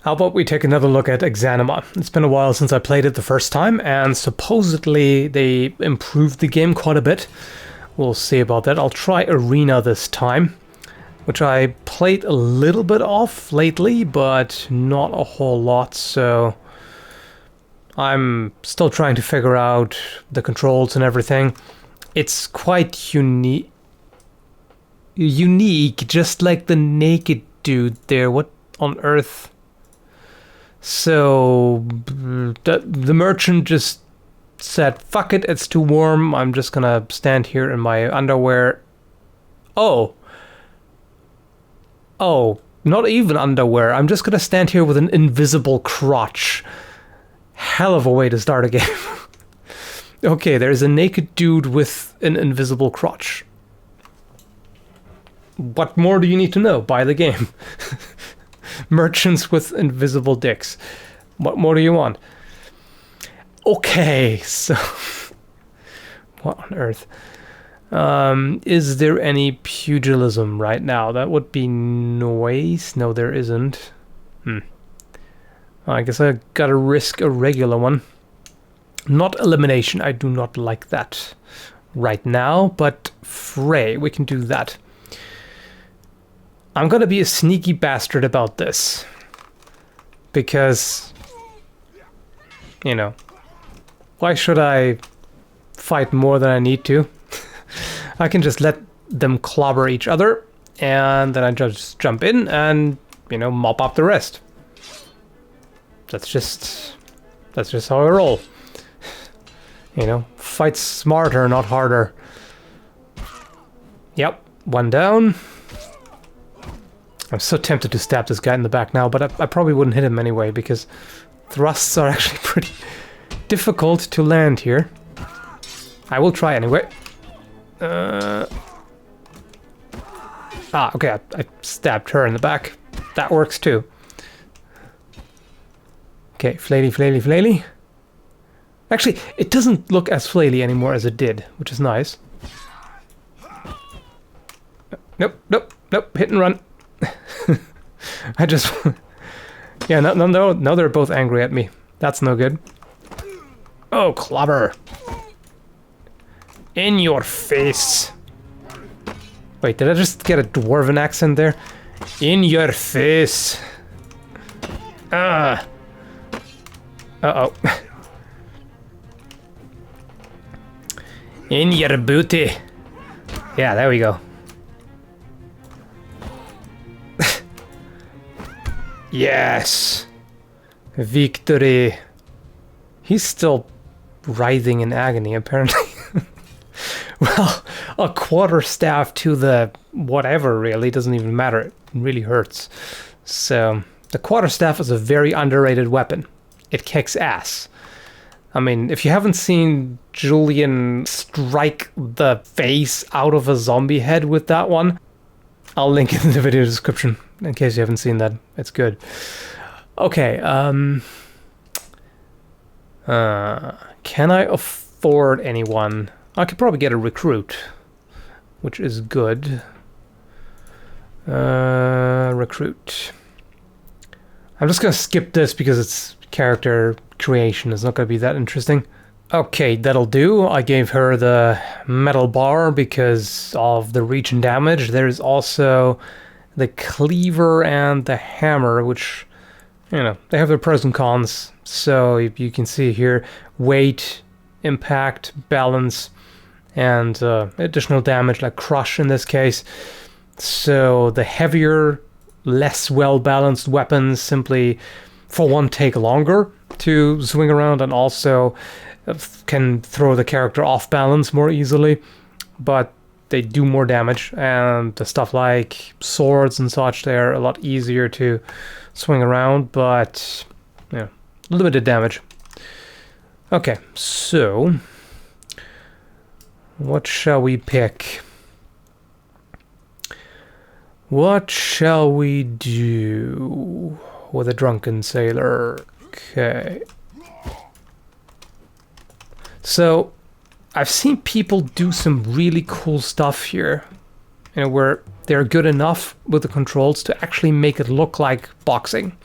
How about we take another look at Exanima? It's been a while since I played it the first time, and supposedly they improved the game quite a bit. We'll see about that. I'll try Arena this time, which I played a little bit of lately, but not a whole lot, so I'm still trying to figure out the controls and everything. It's quite unique, just like the naked dude there. What on earth? So the merchant just said, fuck it, it's too warm, I'm just gonna stand here in my underwear. Oh, not even underwear, I'm just gonna stand here with an invisible crotch. Hell of a way to start a game. Okay, there's a naked dude with an invisible crotch. What more do you need to know? Buy the game. Merchants with invisible dicks. What more do you want? Okay, so what on earth? Is there any pugilism right now? That would be noise. No, there isn't. I guess I gotta risk a regular one. Not elimination. I do not like that right now, but fray, we can do that. I'm gonna be a sneaky bastard about this, because, you know, why should I fight more than I need to? I can just let them clobber each other, and then I just jump in and, you know, mop up the rest. That's just how I roll. You know, fight smarter, not harder. Yep, one down. I'm so tempted to stab this guy in the back now, but I probably wouldn't hit him anyway, because thrusts are actually pretty difficult to land here. I will try anyway. Okay, I stabbed her in the back. That works too. Okay, flaily, flaily, flaily. Actually, it doesn't look as flaily anymore as it did, which is nice. Nope, nope, nope, hit and run. I just... yeah, no, they're both angry at me. That's no good. Oh, clobber. In your face. Wait, did I just get a dwarven accent there? In your face. Uh-oh. In your booty. Yeah, there we go. Yes! Victory! He's still writhing in agony, apparently. Well, a quarterstaff to the whatever really doesn't even matter. It really hurts. So, the quarterstaff is a very underrated weapon. It kicks ass. I mean, if you haven't seen Julian strike the face out of a zombie head with that one, I'll link it in the video description in case you haven't seen that. It's good. Okay, can I afford anyone? I could probably get a recruit, which is good. Recruit. I'm just gonna skip this because it's character creation. It's not gonna be that interesting. Okay, that'll do. I gave her the metal bar because of the reach and damage. There's also the cleaver and the hammer, which, you know, they have their pros and cons. So you can see here, weight, impact, balance, and additional damage like crush in this case. So the heavier, less well-balanced weapons simply, for one, take longer to swing around, and also can throw the character off balance more easily, but they do more damage. And the stuff like swords and such, they're a lot easier to swing around, but yeah, limited damage. Okay, so what shall we pick? What shall we do with a drunken sailor? Okay. So, I've seen people do some really cool stuff here, you know, where they're good enough with the controls to actually make it look like boxing.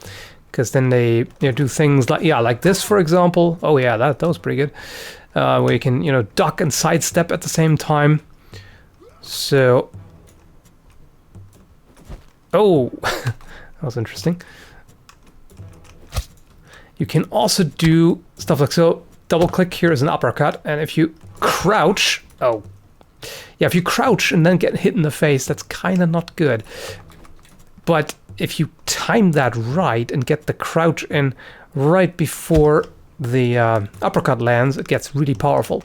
because then they, you know, do things like, yeah, like this, for example. Oh yeah, that was pretty good. Where you can, you know, duck and sidestep at the same time. So, oh, that was interesting. You can also do stuff like so. Double click here is an uppercut, and if you crouch, oh, yeah, if you crouch and then get hit in the face, that's kind of not good. But if you time that right and get the crouch in right before the uppercut lands, it gets really powerful.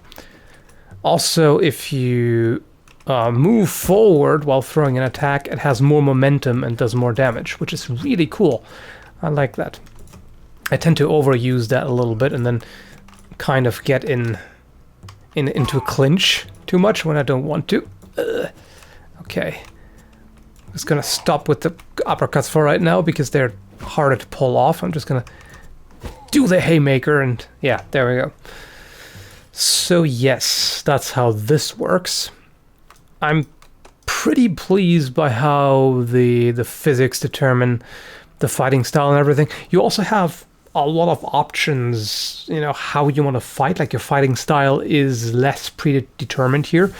Also, if you move forward while throwing an attack, it has more momentum and does more damage, which is really cool. I like that. I tend to overuse that a little bit and then kind of get into a clinch too much when I don't want to. Okay. I'm just gonna stop with the uppercuts for right now because they're harder to pull off. I'm just gonna do the haymaker and yeah, there we go. So yes, that's how this works. I'm pretty pleased by how the physics determine the fighting style and everything. You also have a lot of options, you know, how you want to fight. Like your fighting style is less predetermined here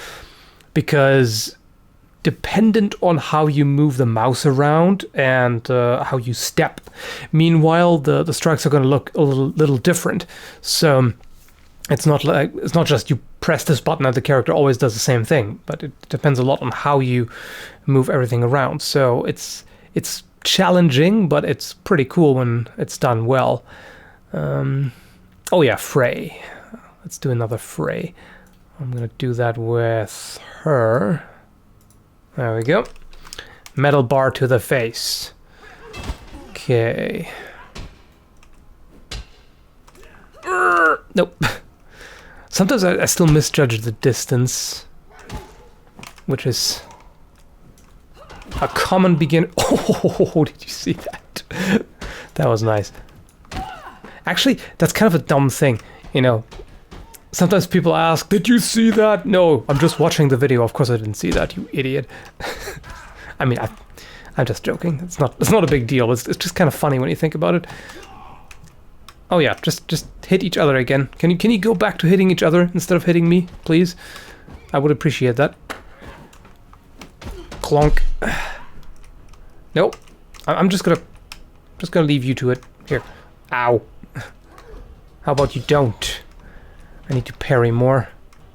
because dependent on how you move the mouse around and how you step. Meanwhile, the strikes are going to look a little different. So it's not just you press this button and the character always does the same thing, but it depends a lot on how you move everything around. So it's challenging, but it's pretty cool when it's done well. Oh yeah, Frey. Let's do another Frey. I'm gonna do that with her. There we go. Metal bar to the face. Okay. Nope. Sometimes I still misjudge the distance, which is a common beginner. Oh, did you see that? That was nice. Actually, that's kind of a dumb thing, you know. Sometimes people ask, "Did you see that?" No, I'm just watching the video. Of course, I didn't see that, you idiot. I mean, I'm just joking. It's not a big deal. It's just kind of funny when you think about it. Oh yeah, just hit each other again. Can you go back to hitting each other instead of hitting me, please? I would appreciate that. Clonk. Nope. I'm just gonna leave you to it. Here. Ow. How about you don't? I need to parry more.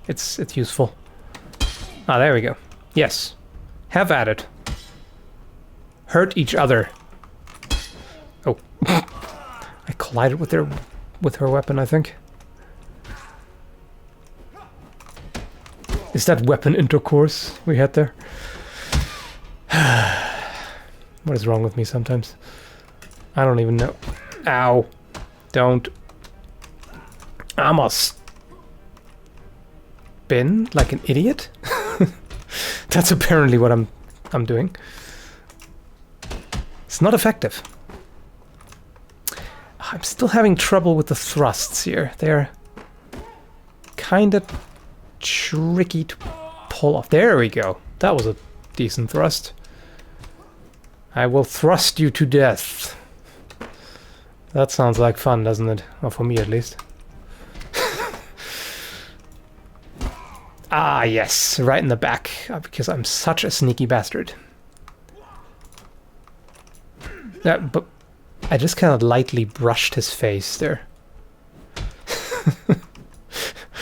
It's useful. Ah, there we go. Yes. Have at it. Hurt each other. Oh. I collided with her weapon, I think. Is that weapon intercourse we had there? What is wrong with me sometimes? I don't even know. Ow. Don't. I'm a spin like an idiot? That's apparently what I'm doing. It's not effective. I'm still having trouble with the thrusts here. They're kind of tricky to pull off. There we go. That was a decent thrust. I will thrust you to death. That sounds like fun, doesn't it? Well, for me at least. Ah, yes. Right in the back. Because I'm such a sneaky bastard. Yeah, but I just kind of lightly brushed his face there.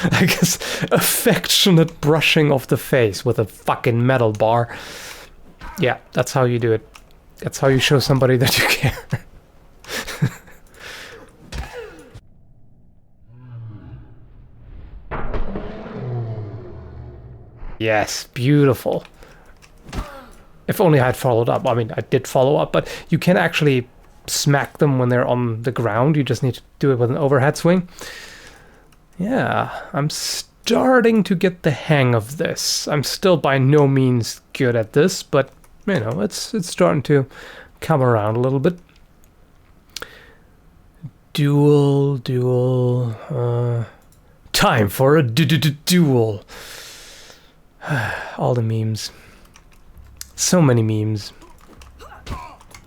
I guess affectionate brushing of the face with a fucking metal bar. Yeah, that's how you do it. That's how you show somebody that you care. Yes, beautiful. If only I had followed up. I mean, I did follow up, but you can actually smack them when they're on the ground. You just need to do it with an overhead swing. Yeah, I'm starting to get the hang of this. I'm still by no means good at this, but, you know, it's starting to come around a little bit. Duel. Time for a duel. All the memes. So many memes.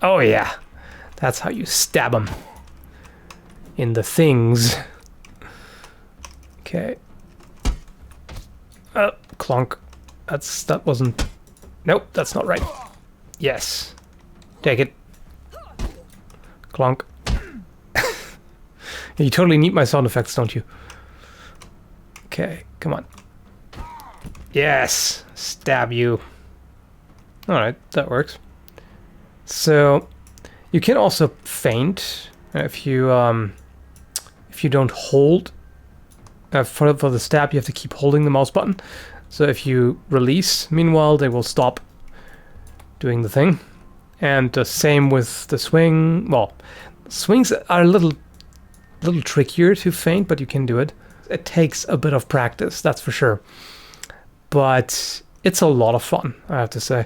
Oh yeah. That's how you stab them. In the things. Okay. Clonk. That wasn't... Nope, that's not right. Yes. Take it. Clonk. You totally need my sound effects, don't you? Okay, come on. Yes! Stab you. Alright, that works. So, you can also feint if you don't hold. For the stab, you have to keep holding the mouse button. So if you release, meanwhile, they will stop doing the thing. And the same with the swing. Well, swings are a little trickier to feint, but you can do it. It takes a bit of practice, that's for sure. But it's a lot of fun, I have to say.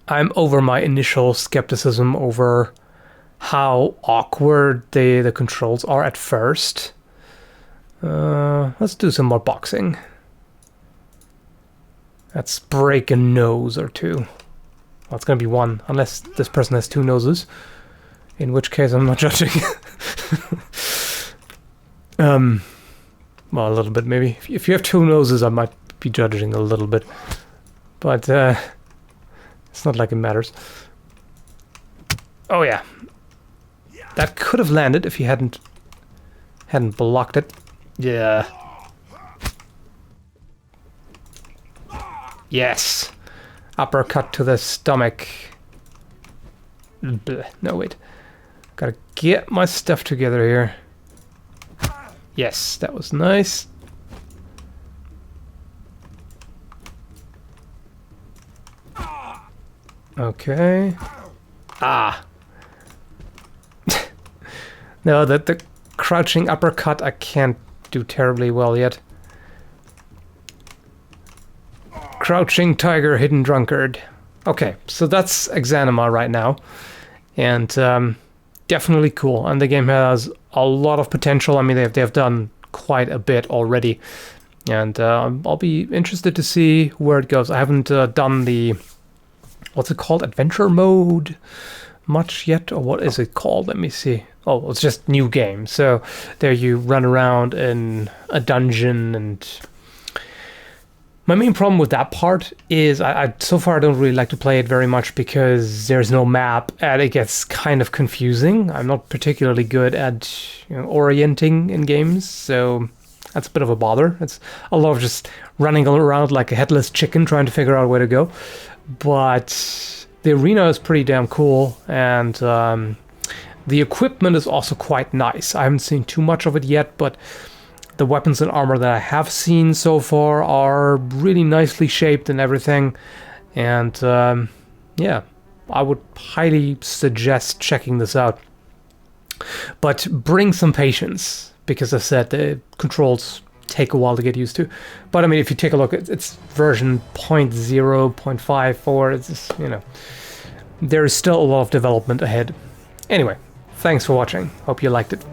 I'm over my initial skepticism over how awkward the controls are at first. Let's do some more boxing. Let's break a nose or two. Well, it's gonna be one, unless this person has two noses. In which case I'm not judging. Well, a little bit maybe. If you have two noses, I might be judging a little bit. But it's not like it matters. Oh yeah. That could have landed if he hadn't blocked it. Yeah. Yes. Uppercut to the stomach. Blech. No, wait. Gotta get my stuff together here. Yes, that was nice. Okay. Ah. No, the crouching uppercut I can't do terribly well yet. Crouching tiger, hidden drunkard. Okay, so that's Exanima right now. And definitely cool. And the game has a lot of potential. I mean, they've done quite a bit already. And I'll be interested to see where it goes. I haven't done the... What's it called? Adventure mode much yet? Or what is it called? Let me see. Oh, it's just new game. So there you run around in a dungeon, and my main problem with that part is I so far don't really like to play it very much because there's no map and it gets kind of confusing. I'm not particularly good at orienting in games, so that's a bit of a bother. It's a lot of just running around like a headless chicken trying to figure out where to go. But the arena is pretty damn cool, and the equipment is also quite nice. I haven't seen too much of it yet, but the weapons and armor that I have seen so far are really nicely shaped and everything. And yeah, I would highly suggest checking this out. But bring some patience, because as I said, the controls take a while to get used to. But I mean, if you take a look, it's version 0.0.5.4. It's just, there is still a lot of development ahead. Anyway, thanks for watching. Hope you liked it.